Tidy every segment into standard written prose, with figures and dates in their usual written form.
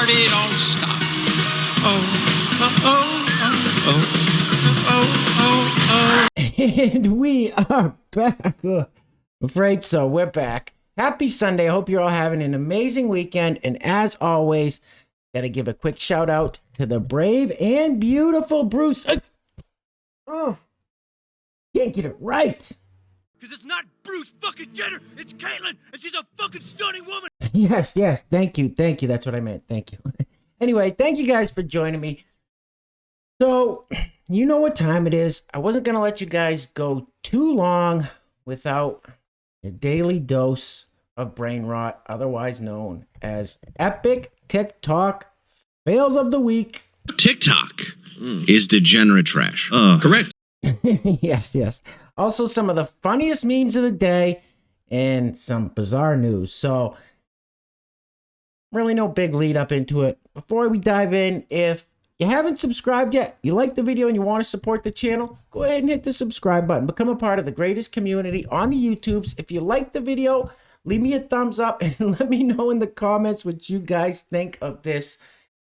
party don't stop. Oh, oh, oh, oh, oh, oh, oh. And we are back. I'm afraid so. We're back. Happy Sunday. I hope you're all having an amazing weekend. And as always, got to give a quick shout out to the brave and beautiful Bruce. Oh, can't get it right. Because it's not Bruce fucking Jenner, it's Caitlyn, and she's a fucking stunning woman. Yes. Thank you. That's what I meant. Thank you. Anyway, thank you guys for joining me. So, you know what time it is. I wasn't going to let you guys go too long without a daily dose of brain rot, otherwise known as epic TikTok fails of the week. TikTok is degenerate trash. Correct. Yes. Also, some of the funniest memes of the day and some bizarre news. So, really no big lead up into it. Before we dive in, if you haven't subscribed yet, you like the video and you want to support the channel, go ahead and hit the subscribe button. Become a part of the greatest community on the YouTubes. If you like the video, leave me a thumbs up and let me know in the comments what you guys think of this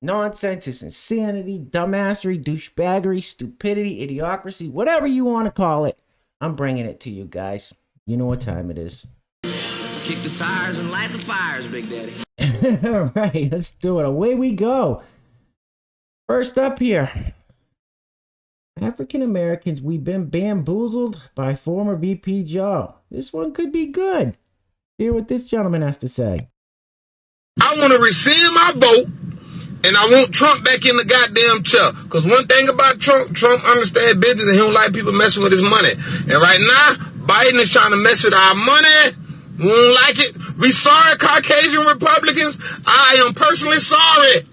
nonsense, this insanity, dumbassery, douchebaggery, stupidity, idiocracy, whatever you want to call it. I'm bringing it to you guys. You know what time it is. Let's kick the tires and light the fires, Big Daddy. All right, let's do it. Away we go. First up here. African Americans, we've been bamboozled by former VP Joe. This one could be good. Hear what this gentleman has to say. I want to rescind my vote, and I want Trump back in the goddamn chair. Because one thing about Trump understands business, and he don't like people messing with his money. And right now, Biden is trying to mess with our money. We don't like it. We sorry, Caucasian Republicans. I am personally sorry.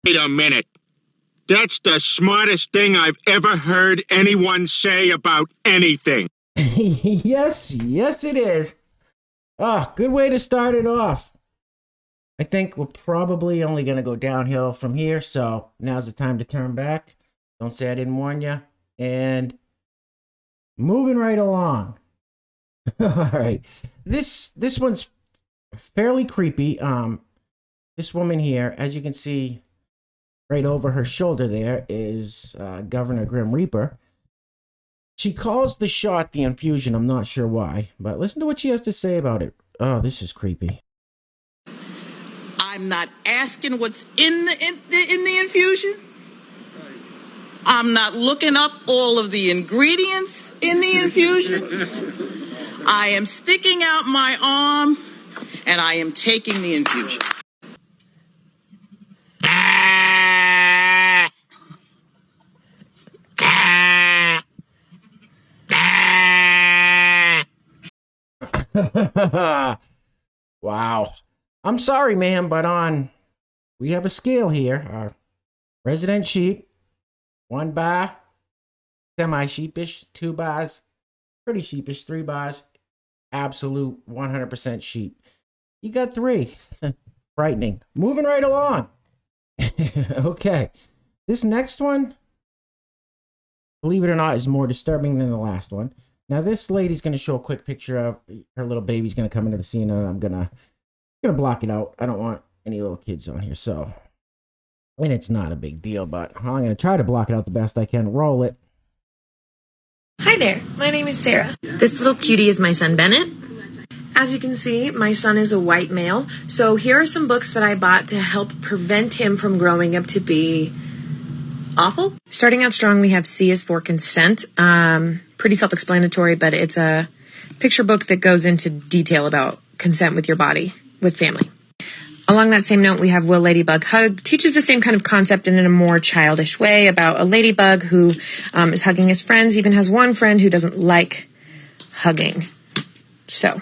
Wait a minute. That's the smartest thing I've ever heard anyone say about anything. Yes, it is. Oh, good way to start it off. I think we're probably only going to go downhill from here, so now's the time to turn back. Don't say I didn't warn you. And moving right along. All right. This one's fairly creepy. This woman here, as you can see right over her shoulder there, is Governor Grim Reaper. She calls the shot the infusion. I'm not sure why, but listen to what she has to say about it. Oh, this is creepy. I'm not asking what's in the infusion. I'm not looking up all of the ingredients in the infusion. I am sticking out my arm and I am taking the infusion. Wow. I'm sorry, ma'am, but we have a scale here. Our resident sheep, 1 bar, semi-sheepish, 2 bars, pretty sheepish, 3 bars, absolute 100% sheep. You got 3. Frightening. Moving right along. Okay. This next one, believe it or not, is more disturbing than the last one. Now, this lady's going to show a quick picture of her little baby's going to come into the scene, and I'm going to block it out. I don't want any little kids on here, so. And it's not a big deal, but I'm going to try to block it out the best I can. Roll it. Hi there, my name is Sarah. This little cutie is my son Bennett. As you can see, my son is a white male, so here are some books that I bought to help prevent him from growing up to be awful. Starting out strong, we have C is for consent. Pretty self-explanatory, but it's a picture book that goes into detail about consent with your body, with family. Along that same note, we have Will Ladybug Hug. Teaches the same kind of concept and in a more childish way about a ladybug who is hugging his friends. He even has one friend who doesn't like hugging. So,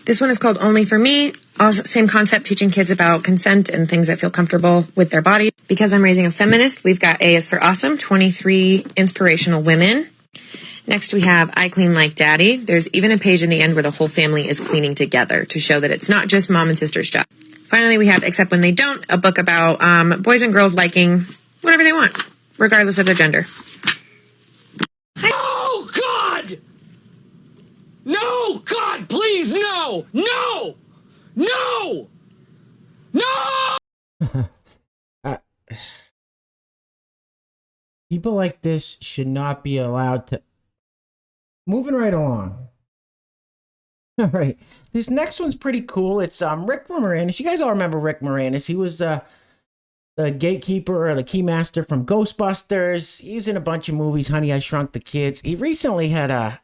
this one is called Only for Me. Also, same concept, teaching kids about consent and things that feel comfortable with their body. Because I'm raising a feminist, we've got A is for Awesome, 23 inspirational women. Next, we have I Clean Like Daddy. There's even a page in the end where the whole family is cleaning together to show that it's not just mom and sister's job. Finally, we have Except When They Don't, a book about boys and girls liking whatever they want, regardless of their gender. Oh, God! No, God, please, no! No! No! No! uh, people like this should not be allowed to. Moving right along. All right, this next one's pretty cool. It's Rick Moranis. You guys all remember Rick Moranis? He was the gatekeeper or the keymaster from Ghostbusters. He was in a bunch of movies. Honey, I Shrunk the Kids. He recently had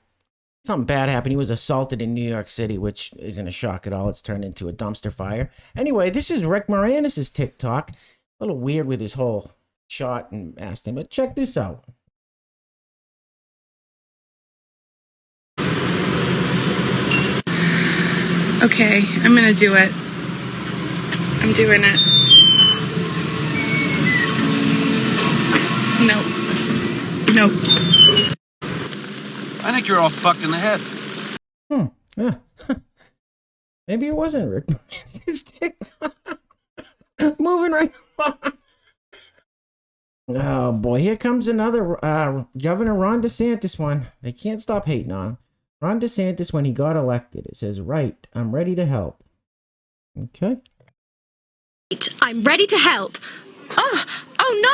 something bad happen. He was assaulted in New York City, which isn't a shock at all. It's turned into a dumpster fire. Anyway, this is Rick Moranis' TikTok. A little weird with his whole shot and mask thing, but check this out. Okay, I'm gonna do it. I'm doing it. Nope. Nope. I think you're all fucked in the head. Yeah. Maybe it wasn't Rick Moranis' TikTok. Moving right along. Oh boy, here comes another Governor Ron DeSantis one. They can't stop hating on him. Ron DeSantis, when he got elected, it says, right, I'm ready to help. Okay. I'm ready to help. Oh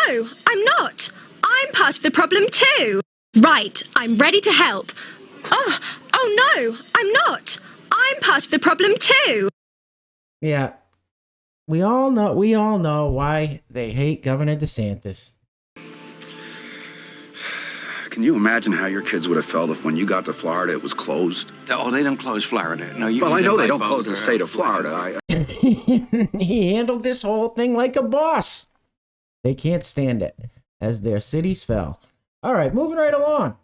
no, I'm not. I'm part of the problem too. Right, I'm ready to help. Oh no, I'm not. I'm part of the problem too. Yeah. We all know why they hate Governor DeSantis. Can you imagine how your kids would have felt if when you got to Florida it was closed? Oh, they don't close Florida. No, Well, I know they don't close the state of Florida. He handled this whole thing like a boss. They can't stand it as their cities fell. All right, moving right along.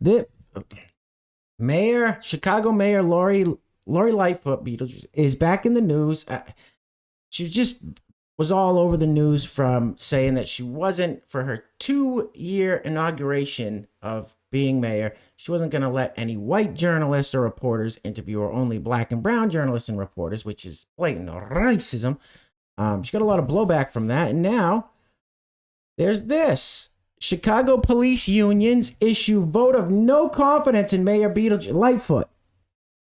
The Chicago Mayor Lori Lightfoot Beetlejuice is back in the news. She just was all over the news from saying that she wasn't, for her 2-year inauguration of being mayor, she wasn't going to let any white journalists or reporters interview her, only black and brown journalists and reporters, which is blatant racism. She got a lot of blowback from that. And now there's this. Chicago police unions issue vote of no confidence in Mayor Lightfoot.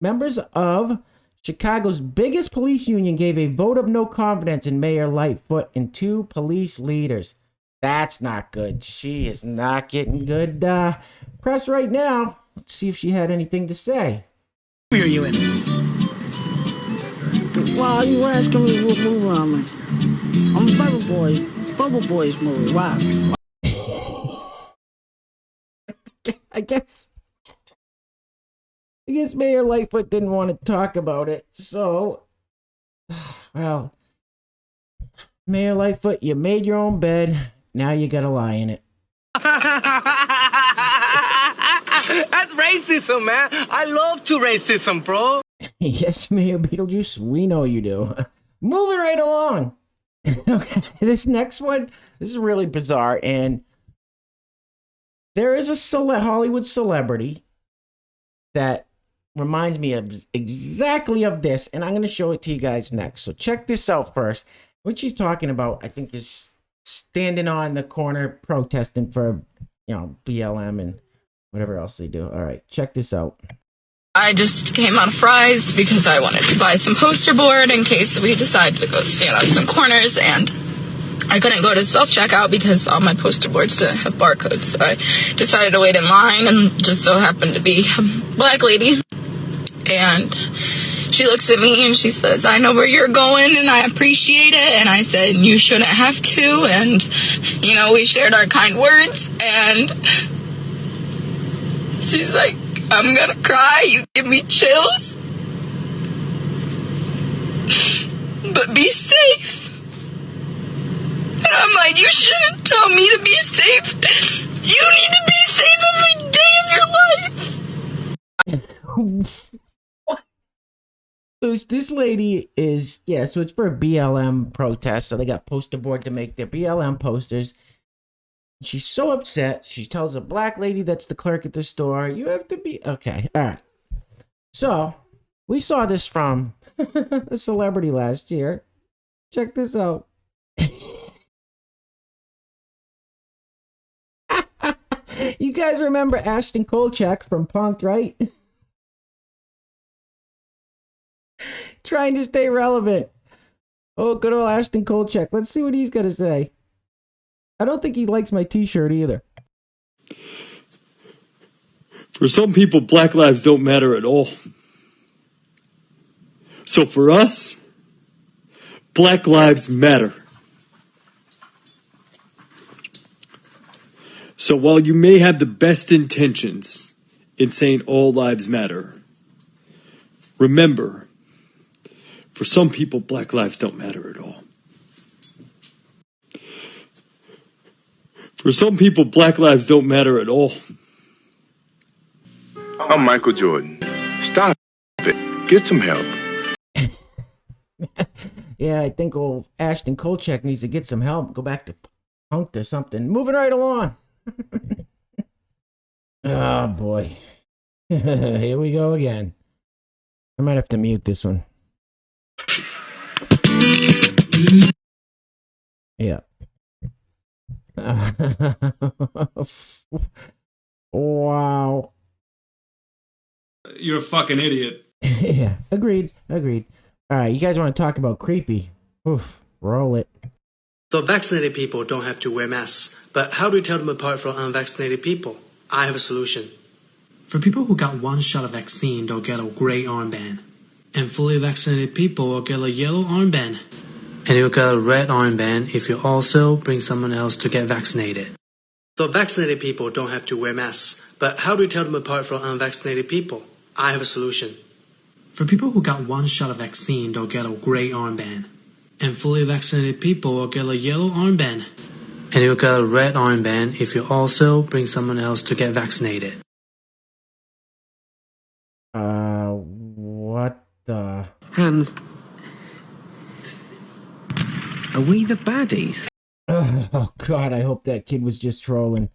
Members of Chicago's biggest police union gave a vote of no confidence in Mayor Lightfoot and 2 police leaders. That's not good. She is not getting good press right now. Let's see if she had anything to say. Who are you in? Why are you asking me what movie I'm in? I'm a Bubble Boys movie. Why? I guess Mayor Lightfoot didn't want to talk about it, so, well, Mayor Lightfoot, you made your own bed, now you gotta lie in it. That's racism, man. I love to racism, bro. Yes, Mayor Beetlejuice, we know you do. Moving right along. Okay, this next one, this is really bizarre, and there is a Hollywood celebrity that reminds me of exactly of this, and I'm going to show it to you guys next. So check this out first. What she's talking about, I think, is standing on the corner protesting for, BLM and whatever else they do. All right, check this out. I just came out of Fry's because I wanted to buy some poster board in case we decided to go stand on some corners, and I couldn't go to self-checkout because all my poster boards didn't have barcodes. So I decided to wait in line, and just so happened to be a black lady. And she looks at me and she says, I know where you're going and I appreciate it. And I said, you shouldn't have to. And, we shared our kind words. And she's like, I'm gonna cry. You give me chills. But be safe. And I'm like, you shouldn't tell me to be safe. You need to be safe every day of your life. So this lady is, so it's for a BLM protest. So they got poster board to make their BLM posters. She's so upset. She tells a black lady that's the clerk at the store, you have to be, okay, all right. So we saw this from a celebrity last year. Check this out. You guys remember Ashton Kolchak from Punk'd, right? Trying to stay relevant. Oh, good old Ashton Kolchak. Let's see what he's got to say. I don't think he likes my t-shirt either. For some people, black lives don't matter at all. So for us, black lives matter. So while you may have the best intentions in saying all lives matter, remember, for some people, black lives don't matter at all. For some people, black lives don't matter at all. I'm Michael Jordan. Stop it. Get some help. Yeah, I think old Ashton Kolchak needs to get some help. Go back to punked or something. Moving right along. Oh, boy. Here we go again. I might have to mute this one. Yeah. Wow. You're a fucking idiot. Yeah, agreed. All right, you guys want to talk about creepy? Oof, roll it. So vaccinated people don't have to wear masks, but how do we tell them apart from unvaccinated people? I have a solution. For people who got one shot of vaccine, they'll get a gray armband. And fully vaccinated people will get a yellow armband. And you'll get a red armband if you also bring someone else to get vaccinated. So vaccinated people don't have to wear masks, but how do we tell them apart from unvaccinated people? I have a solution. For people who got one shot of vaccine, they'll get a gray armband. And fully vaccinated people will get a yellow armband. And you'll get a red armband if you also bring someone else to get vaccinated. What the? Hans, are we the baddies? Oh, God, I hope that kid was just trolling.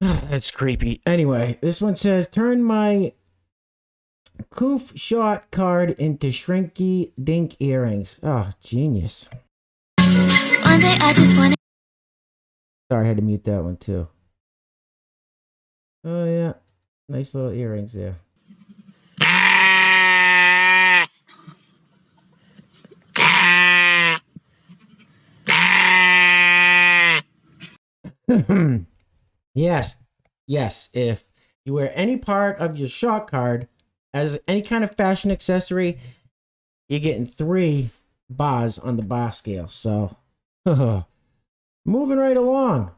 That's creepy. Anyway, this one says, turn my Coof shot card into shrinky dink earrings. Oh, genius. One day I just want to... Sorry, I had to mute that one too. Oh, yeah. Nice little earrings there. Yes. If you wear any part of your shot card as any kind of fashion accessory, you're getting 3 bars on the bar scale. So, moving right along.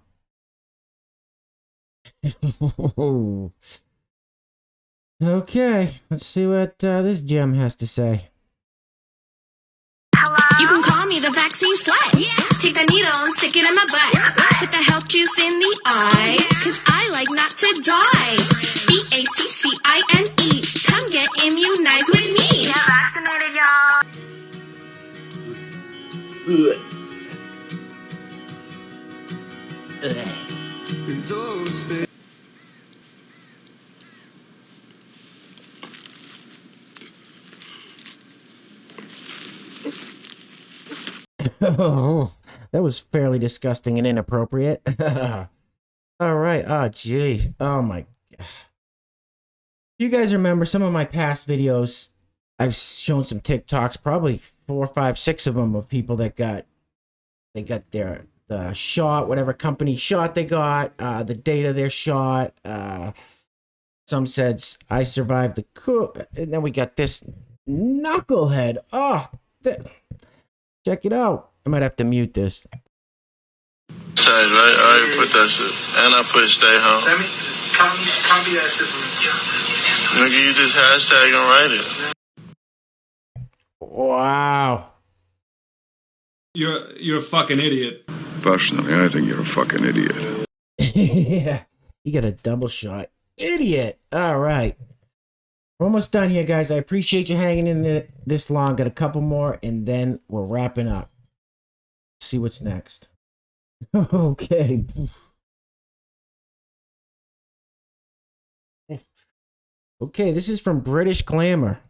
Okay, let's see what this gem has to say. You can call me the vaccine slut. Yeah. Take the needle and stick it in my butt. Put the health juice in the eye. Cause I like not to die. VACCINE. Come get immunized with me. Get vaccinated, y'all. Oh, that was fairly disgusting and inappropriate. All right. Oh, jeez. Oh, my God. You guys remember some of my past videos? I've shown some TikToks, probably 4, 5, 6 of them, of people that got the shot, whatever company shot they got, the date of their shot. Some said I survived the coup, and then we got this knucklehead. Oh, check it out. I might have to mute this. Right? I already put that shit. And I put stay home. Send me, copy that shit for me. Nigga, you just hashtag and write it. Wow. You're a fucking idiot. Personally, I think you're a fucking idiot. Yeah. You got a double shot. Idiot. All right. We're almost done here, guys. I appreciate you hanging in this long. Got a couple more, and then we're wrapping up. See what's next. Okay. Okay, this is from British Glamour.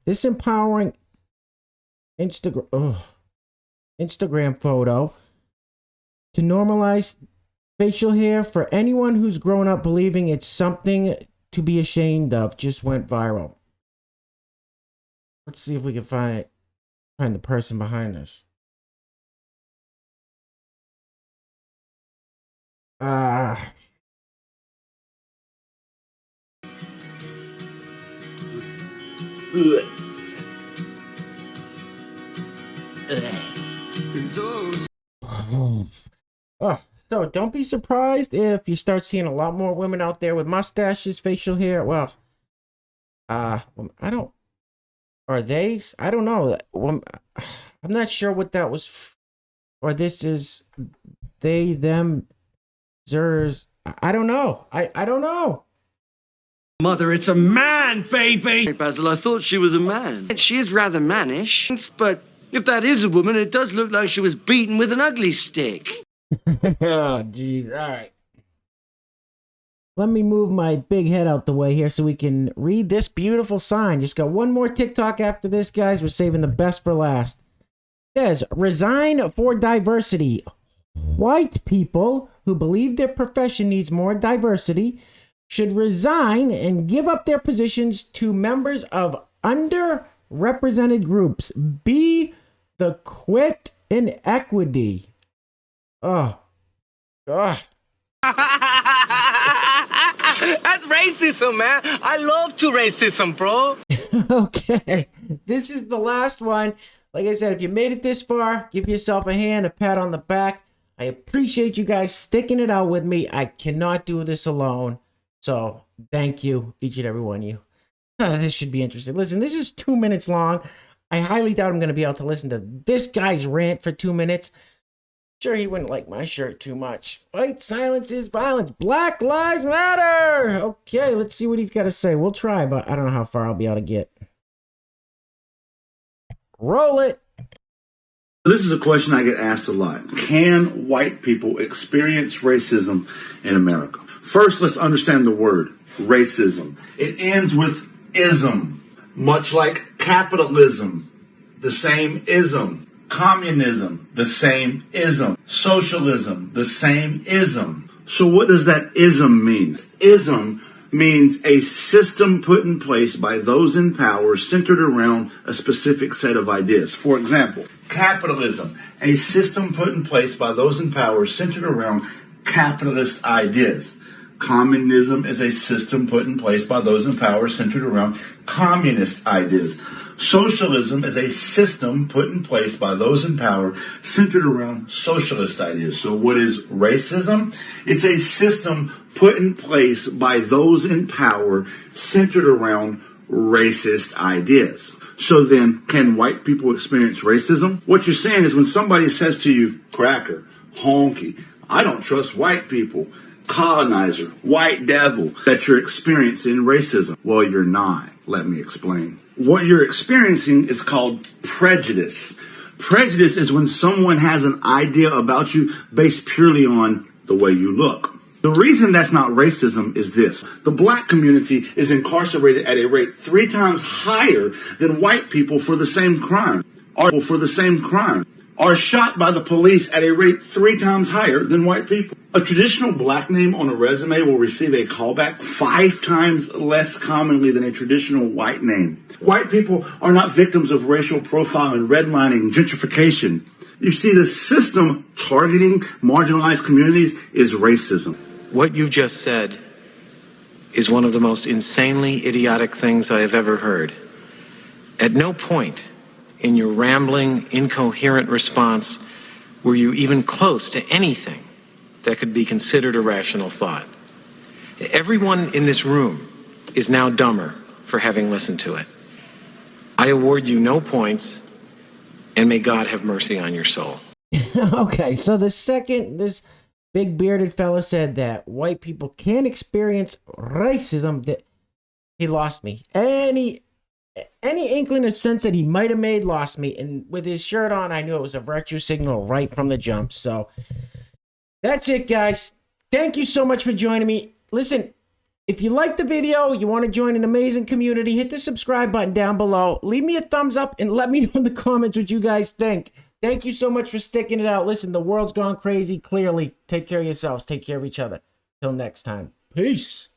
This empowering Instagram photo to normalize facial hair for anyone who's grown up believing it's something to be ashamed of just went viral. Let's see if we can find Find the person behind this. So don't be surprised if you start seeing a lot more women out there with mustaches, facial hair. Well, I don't. Are they? I don't know. I'm not sure what that was. Or this is they, them, zers. I don't know. I don't know. Mother, it's a man, baby! Hey, Basil, I thought she was a man. She is rather mannish, but if that is a woman, it does look like she was beaten with an ugly stick. Oh, jeez. All right. Let me move my big head out the way here so we can read this beautiful sign. Just got one more TikTok after this, guys. We're saving the best for last. It says, resign for diversity. White people who believe their profession needs more diversity should resign and give up their positions to members of underrepresented groups. Be the quit in equity. Oh, God. That's racism, man. I love to racism, bro. Okay, this is the last one. Like I said, if you made it this far, give yourself a hand, a pat on the back. I appreciate you guys sticking it out with me. I cannot do this alone. So thank you, each and every one of you. This should be interesting. Listen, this is 2 minutes long. I highly doubt I'm going to be able to listen to this guy's rant for 2 minutes. Sure, he wouldn't like my shirt too much. White silence is violence. Black lives matter. Okay, let's see what he's got to say. We'll try, but I don't know how far I'll be able to get. Roll it. This is a question I get asked a lot. Can white people experience racism in America? First, let's understand the word racism. It ends with ism, much like capitalism, the same ism. Communism, the same ism. Socialism, the same ism. So what does that ism mean? Ism means a system put in place by those in power centered around a specific set of ideas. For example, capitalism, a system put in place by those in power centered around capitalist ideas. Communism is a system put in place by those in power centered around communist ideas. Socialism is a system put in place by those in power centered around socialist ideas. So what is racism? It's a system put in place by those in power centered around racist ideas. So then, can white people experience racism? What you're saying is when somebody says to you, cracker, honky, I don't trust white people, colonizer, white devil, that you're experiencing racism. Well, you're not. Let me explain. What you're experiencing is called prejudice. Prejudice is when someone has an idea about you based purely on the way you look. The reason that's not racism is this. The black community is incarcerated at a rate 3 times higher than white people for the same crime. Are shot by the police at a rate 3 times higher than white people. A traditional black name on a resume will receive a callback 5 times less commonly than a traditional white name. White people are not victims of racial profiling, redlining, gentrification. You see, the system targeting marginalized communities is racism. What you just said is one of the most insanely idiotic things I have ever heard. At no point in your rambling, incoherent response were you even close to anything that could be considered a rational thought. Everyone in this room is now dumber for having listened to it. I award you no points, and may God have mercy on your soul. Okay, so the second this big bearded fella said that white people can experience racism, that he lost me. Any inkling of sense that he might have made lost me, and with his shirt on, I knew it was a virtue signal right from the jump. So that's it, guys. Thank you so much for joining me. Listen, if you like the video, you want to join an amazing community, hit the subscribe button down below. Leave me a thumbs up and let me know in the comments what you guys think. Thank you so much for sticking it out. Listen, the world's gone crazy, clearly. Take care of yourselves. Take care of each other. Till next time. Peace.